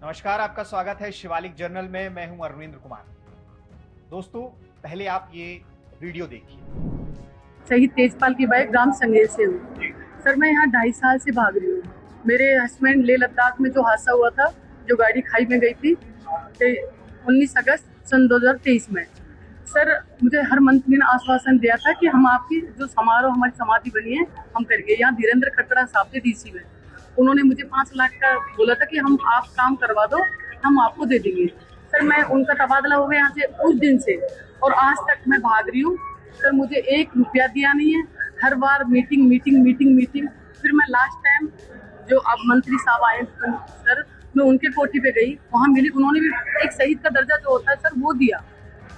नमस्कार, आपका स्वागत है शिवालिक जर्नल में। मैं हूं अरविंद कुमार। दोस्तों, पहले आप ये वीडियो देखिए। शहीद तेजपाल की बाइक ग्राम संगेल से हुई। सर, मैं यहाँ 2.5 साल से भाग रही हूँ। मेरे हस्बैंड लेह लद्दाख में जो हादसा हुआ था, जो गाड़ी खाई में गई थी 19 अगस्त सन 2023 में। सर, मुझे हर मंत्री ने आश्वासन दिया था कि हम आपकी जो समारोह हमारी समाधि बनी है हम करेंगे। यहाँ धीरेन्द्र खट्टड़ा साहब थे डीसी में, उन्होंने मुझे 5 लाख का बोला था कि हम आप काम करवा दो, हम आपको दे देंगे। सर, मैं उनका तबादला हो गया यहाँ से उस दिन से, और आज तक मैं भाग रही हूँ। सर, मुझे 1 रुपया दिया नहीं है। हर बार मीटिंग मीटिंग मीटिंग मीटिंग। फिर मैं लास्ट टाइम जो अब मंत्री साहब आए सर, मैं उनके कोठी पे गई, वहाँ मिली, उन्होंने भी एक शहीद का दर्जा जो होता है सर वो दिया।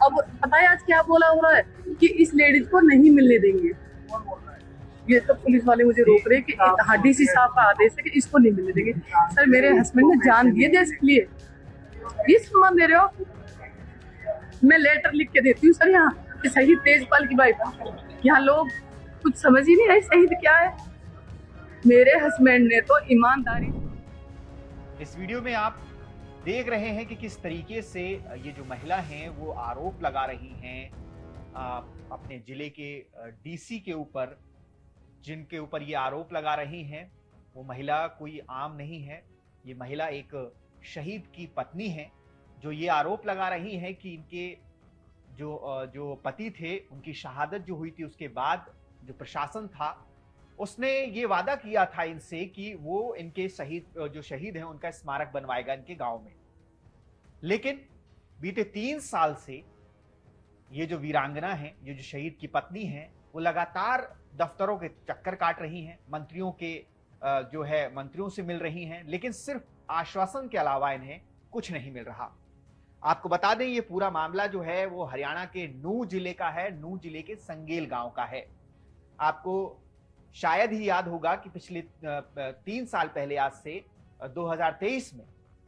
अब पता है आज क्या बोला हो रहा है कि इस लेडीज को नहीं मिलने देंगे। ये तो पुलिस वाले मुझे रोक रहे कि हाँ, डीसी साहब का आदेश है कि इसको नहीं मिलने देंगे। सर, मेरे हस्बैंड ने जान दिए देश के लिए, ये सम्मान दे रहे हो? मैं लेटर लिख के देती हूँ सर यहाँ कि शहीद तेजपाल की वाइफ। यहाँ लोग कुछ समझ ही नहीं रहे शहीद क्या है। मेरे हस्बैंड ने तो ईमानदारी। इस वीडियो में आप देख रहे हैं कि किस तरीके से ये जो महिला हैं वो आरोप लगा रही हैं अपने जिले के डीसी के ऊपर। जिनके ऊपर ये आरोप लगा रही हैं वो महिला कोई आम नहीं है। ये महिला एक शहीद की पत्नी है, जो ये आरोप लगा रही है कि इनके जो पति थे, उनकी शहादत जो हुई थी उसके बाद जो प्रशासन था उसने ये वादा किया था इनसे कि वो इनके जो शहीद हैं उनका स्मारक बनवाएगा इनके गांव में। लेकिन बीते 3 साल से ये जो वीरांगना है, ये जो शहीद की पत्नी है, वो लगातार दफ्तरों के चक्कर काट रही हैं, मंत्रियों से मिल रही हैं, लेकिन सिर्फ आश्वासन के अलावा इन्हें कुछ नहीं मिल रहा। आपको बता दें, ये पूरा मामला जो है वो हरियाणा के नूह जिले का है, नूह जिले के संगेल गांव का है। आपको शायद ही याद होगा कि पिछले 3 साल पहले, आज से 2023 में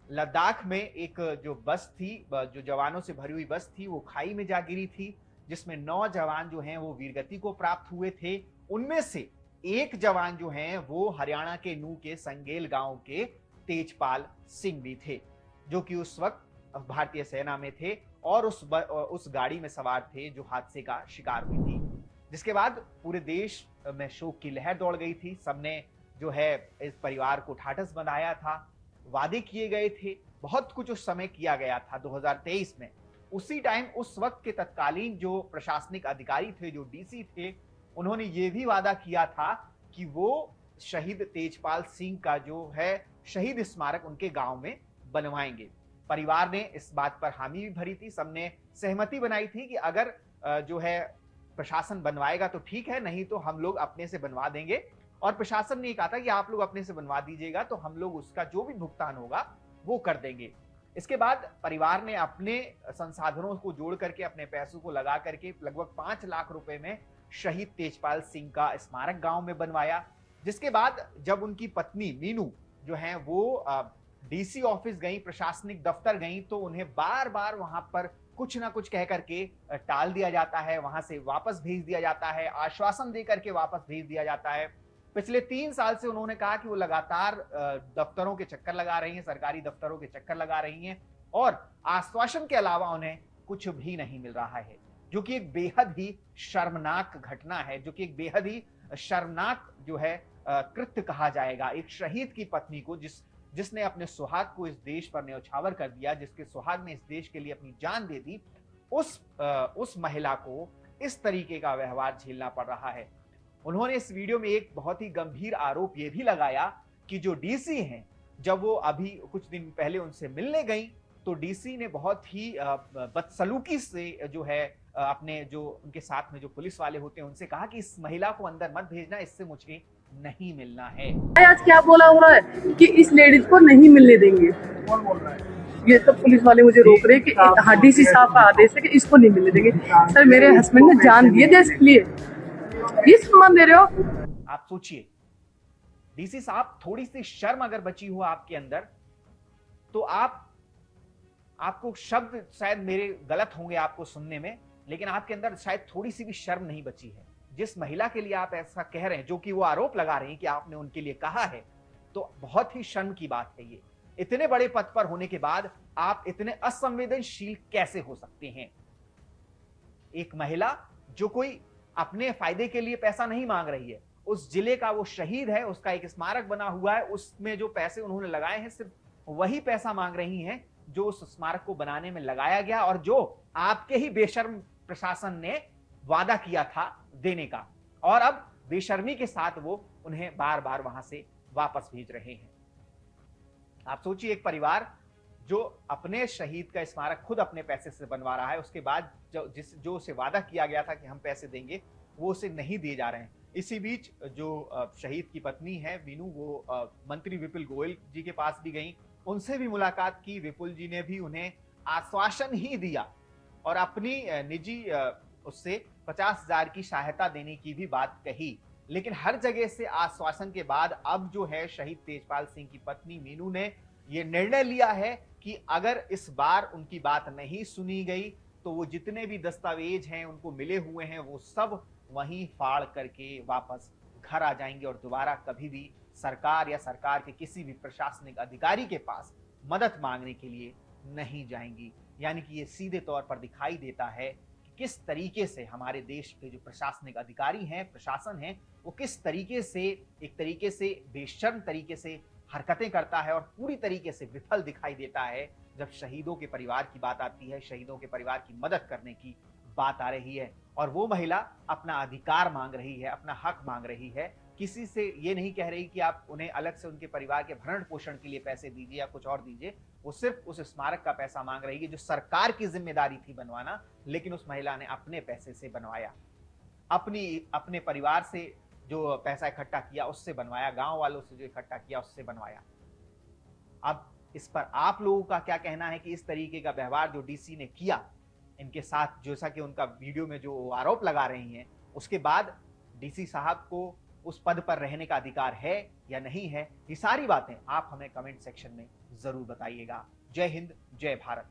लद्दाख में एक जो बस थी, जो जवानों से भरी हुई बस थी, वो खाई में जा गिरी थी, जिसमें 9 जवान जो हैं वो वीरगति को प्राप्त हुए थे। उनमें से एक जवान जो हैं वो हरियाणा के नूह के संगेल गांव के तेजपाल सिंह भी थे, जो कि उस वक्त भारतीय सेना में थे और उस गाड़ी में सवार थे जो हादसे का शिकार हुई थी। जिसके बाद पूरे देश में शोक की लहर दौड़ गई थी। सबने जो है इस परिवार को ढाढ़स बंधाया था, वादे किए गए थे, बहुत कुछ उस समय किया गया था 2023 में। उसी टाइम उस वक्त के तत्कालीन जो प्रशासनिक अधिकारी थे, जो डीसी थे, उन्होंने ये भी वादा किया था कि वो शहीद तेजपाल सिंह का जो है शहीद स्मारक उनके गांव में बनवाएंगे। परिवार ने इस बात पर हामी भी भरी थी, सबने सहमति बनाई थी कि अगर जो है प्रशासन बनवाएगा तो ठीक है, नहीं तो हम लोग अपने से बनवा देंगे। और प्रशासन ने कहा था कि आप लोग अपने से बनवा दीजिएगा तो हम लोग उसका जो भी भुगतान होगा वो कर देंगे। इसके बाद परिवार ने अपने संसाधनों को जोड़ करके, अपने पैसों को लगा करके लगभग 5 लाख रुपए में शहीद तेजपाल सिंह का स्मारक गांव में बनवाया। जिसके बाद जब उनकी पत्नी मीनू जो है वो डीसी ऑफिस गई, प्रशासनिक दफ्तर गई, तो उन्हें बार बार वहां पर कुछ ना कुछ कह करके टाल दिया जाता है, वहां से वापस भेज दिया जाता है, आश्वासन दे करके वापस भेज दिया जाता है। पिछले 3 साल से उन्होंने कहा कि वो लगातार दफ्तरों के चक्कर लगा रही हैं, सरकारी दफ्तरों के चक्कर लगा रही हैं, और आश्वासन के अलावा उन्हें कुछ भी नहीं मिल रहा है, जो कि एक बेहद ही शर्मनाक घटना है, जो कि एक बेहद ही शर्मनाक जो है कृत्य कहा जाएगा। एक शहीद की पत्नी को, जिसने अपने सुहाग को इस देश पर न्यौछावर कर दिया, जिसके सुहाग ने इस देश के लिए अपनी जान दे दी, उस महिला को इस तरीके का व्यवहार झेलना पड़ रहा है। उन्होंने इस वीडियो में एक बहुत ही गंभीर आरोप यह भी लगाया कि जो डीसी हैं, जब वो अभी कुछ दिन पहले उनसे मिलने गई तो डीसी ने बहुत ही बदसलूकी से जो है अपने जो उनके साथ में जो पुलिस वाले होते हैं उनसे कहा कि इस महिला को अंदर मत भेजना, इससे मुझे नहीं मिलना है। आज क्या बोला हो रहा है कि इस लेडीज को नहीं मिलने देंगे। कौन बोल रहा है? ये तो पुलिस वाले मुझे रोक रहे कि हाँ, डीसी साहब का आदेश है कि इसको नहीं मिलने देंगे। सर, मेरे हस्बैंड ने जान दिए देश के लिए, ये सम्मान दे रहे हो? आप सोचिए, डीसी साहब, थोड़ी सी शर्म अगर बची हो आपके अंदर तो आपको शब्द शायद मेरे गलत होंगे आपको सुनने में, लेकिन आपके अंदर शायद थोड़ी सी भी शर्म नहीं बची है। जिस महिला के लिए आप ऐसा कह रहे हैं, जो कि वो आरोप लगा रही हैं कि आपने उनके लिए कहा है, तो बहुत ही शर्म की बात है ये। इतने बड़े पद पर होने के बाद आप इतने असंवेदनशील कैसे हो सकते हैं? एक महिला जो कोई अपने फायदे के लिए पैसा नहीं मांग रही है, उस जिले का वो शहीद है, उसका एक स्मारक बना हुआ है, उसमें जो पैसे उन्होंने लगाए हैं सिर्फ वही पैसा मांग रही हैं जो उस स्मारक को बनाने में लगाया गया और जो आपके ही बेशर्म प्रशासन ने वादा किया था देने का, और अब बेशर्मी के साथ वो उन्हें बार बार वहां से वापस भेज रहे हैं। आप सोचिए, एक परिवार जो अपने शहीद का स्मारक खुद अपने पैसे से बनवा रहा है, उसके बाद जो उसे वादा किया गया था कि हम पैसे देंगे, वो उसे नहीं दिए जा रहे हैं। इसी बीच जो शहीद की पत्नी है मीनू, वो मंत्री विपुल गोयल जी के पास भी गई, उनसे भी मुलाकात की। विपुल जी ने भी उन्हें आश्वासन ही दिया और अपनी निजी उससे 50,000 की सहायता देने की भी बात कही। लेकिन हर जगह से आश्वासन के बाद अब जो है शहीद तेजपाल सिंह की पत्नी मीनू ने यह निर्णय लिया है कि अगर इस बार उनकी बात नहीं सुनी गई तो वो जितने भी दस्तावेज हैं उनको मिले हुए हैं वो सब वहीं फाड़ करके वापस घर आ जाएंगे और दोबारा कभी भी सरकार या सरकार के किसी भी प्रशासनिक अधिकारी के पास मदद मांगने के लिए नहीं जाएंगी। यानी कि ये सीधे तौर पर दिखाई देता है कि किस तरीके से हमारे देश के जो प्रशासनिक अधिकारी हैं, प्रशासन है, वो किस तरीके से एक तरीके से बेशर्म तरीके से हरकतें करता है और पूरी तरीके से विफल दिखाई देता है जब शहीदों के परिवार की बात आती है, शहीदों के परिवार की मदद करने की बात आ रही है। और वो महिला अपना अधिकार मांग रही है, अपना हक मांग रही है, किसी से ये नहीं कह रही कि आप उन्हें अलग से उनके परिवार के भरण पोषण के लिए पैसे दीजिए या कुछ और दीजिए। वो सिर्फ उस स्मारक का पैसा मांग रही है जो सरकार की जिम्मेदारी थी बनवाना, लेकिन उस महिला ने अपने पैसे से बनवाया, अपने परिवार से जो पैसा इकट्ठा किया उससे बनवाया, गांव वालों से जो इकट्ठा किया उससे बनवाया। अब इस पर आप लोगों का क्या कहना है कि इस तरीके का व्यवहार जो डीसी ने किया इनके साथ, जैसा कि उनका वीडियो में जो आरोप लगा रही हैं, उसके बाद डीसी साहब को उस पद पर रहने का अधिकार है या नहीं है? ये सारी बातें आप हमें कमेंट सेक्शन में जरूर बताइएगा। जय हिंद, जय भारत।